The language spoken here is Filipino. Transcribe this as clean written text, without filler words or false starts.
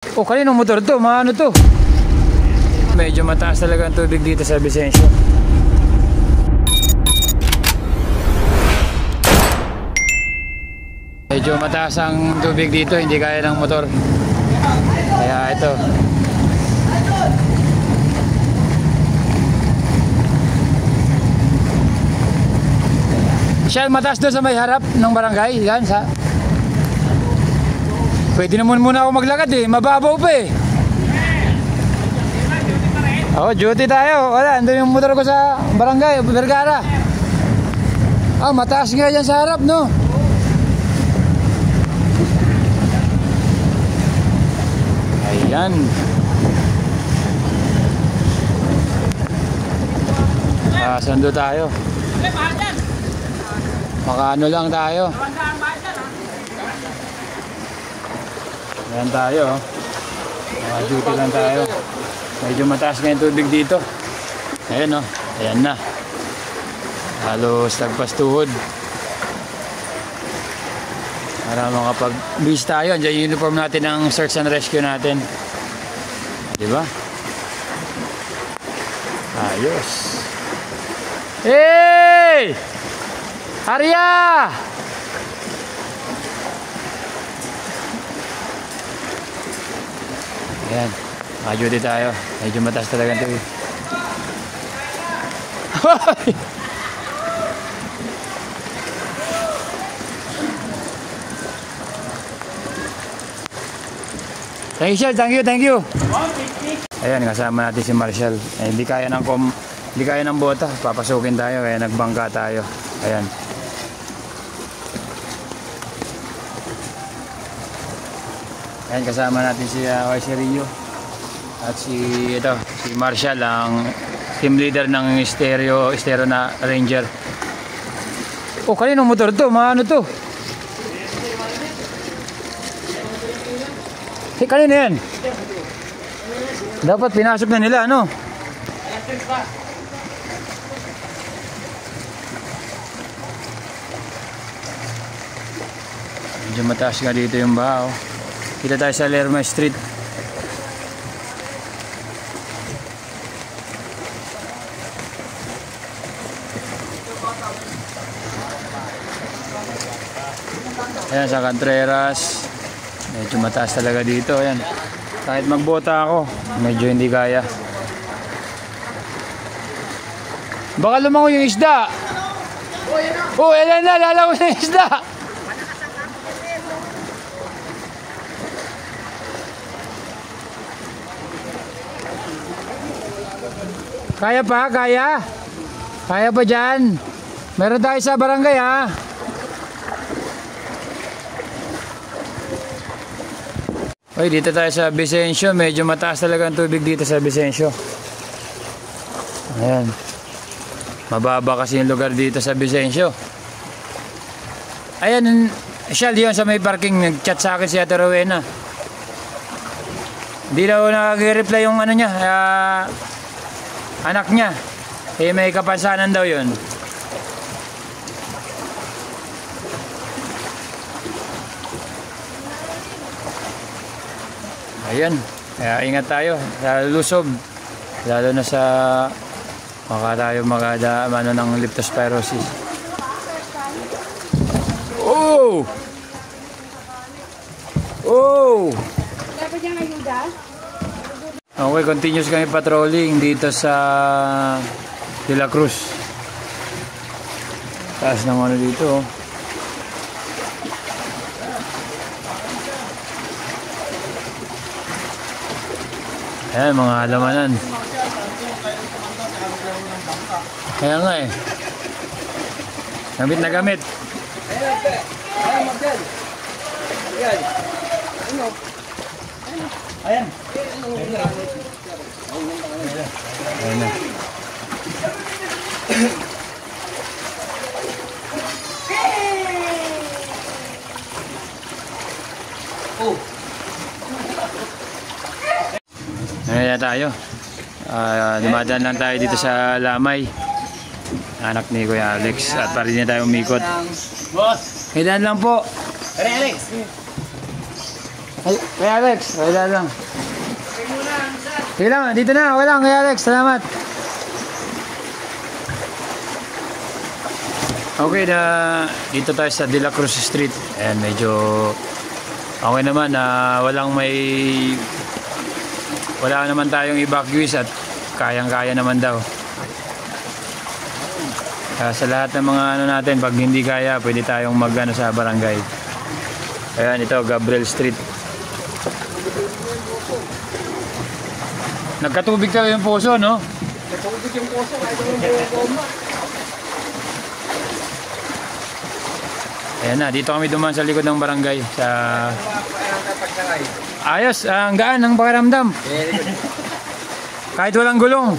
Oh, kaninong motor to? Maano to? Medyo mataas talaga ang tubig dito sa Vicencio. Medyo mataas ang tubig dito, hindi kaya ng motor. Kaya ito. Siya mataas doon sa may harap ng barangay. Yan sa... Pwede naman muna ako maglakad eh. Mababaw pa eh. Oh, duty tayo. Wala, andun yung motor ko sa barangay, Vergara. Ah, mataas nga yan sa harap, no? Ayan. Sundo tayo. Makaano lang tayo. Ayan tayo. Duty lang tayo. Medyo mataas nga yung tubig dito. Ayan o. Ayan na. Halos tagpas tuhod. Para makapag-bis tayo. Andiyan yung uniform natin ng search and rescue natin. Diba? Ayos. Hey! Arya! Ayan. Maka-duty tayo. Medyo mataas talaga ito eh. Thank you, Shell. Thank you. Ayan, kasama natin si Marshall. Hindi kaya ng bota. Papasukin tayo, kaya nagbangka tayo. Ayan. Ayan, kasama natin si Rio. At si Marshall, ang team leader ng stereo na Ranger. Oh, kaninong motor to? Maano to? Hey, kanino yan? Dapat pinasok na nila, ano? Medyo mataas nga dito yung baha, oh. Kita tayo sa Lerma Street. Ayan, sa Contreras. Medyo mataas talaga dito. Ayan. Kahit magbota ako, medyo hindi kaya. Baka lumango yung isda. Oh, ayan na, lalaw na yung isda. Kaya pa, kaya? Kaya pa dyan? Meron tayo sa barangay, ha? Oy, dito tayo sa Vicencio. Medyo mataas talaga ang tubig dito sa Vicencio. Ayan. Mababa kasi yung lugar dito sa Vicencio. Ayan, Shell, yun sa may parking. Nag-chat sa akin si Ate Rowena. Hindi daw nag-reply yung ano niya, anak niya. Eh, may kapansanan daw yun. Ayan, kaya ingat tayo sa lusog, lalo na sa baka tayo magada ng leptospirosis. Oh! Oh! Okay, continuous kami patrolling dito sa De La Cruz. Taas ng ano dito, oh. Ayan, mga halamanan. Kaya nga eh. Gamit na gamit. Ayan. Ayan na. Ayan tayo. Dumadaan lang tayo dito sa Lamay. Anak ni Kuya Alex. At pa rin niya tayo umikot. Boss! Kailan lang po. Alex! Ay, Kuya Alex, wala lang. Sige lang, dito na, wala lang, Kuya Alex, salamat. Okay na, dito tayo sa De La Cruz Street. Ayan, medyo okay naman na wala naman tayong evacuees at kayang-kaya naman daw. Sa lahat ng mga ano natin, pag hindi kaya, pwede tayong mag-ano sa barangay. Ayan, ito, Gabriel Street. Nagkatubig tayo yung puso, no? Nagkatubig yung puso, kahit yung bomba. Ayan na, dito kami dumaan sa likod ng barangay. Ayos, ang gaan ng pakiramdam. Kahit walang gulong.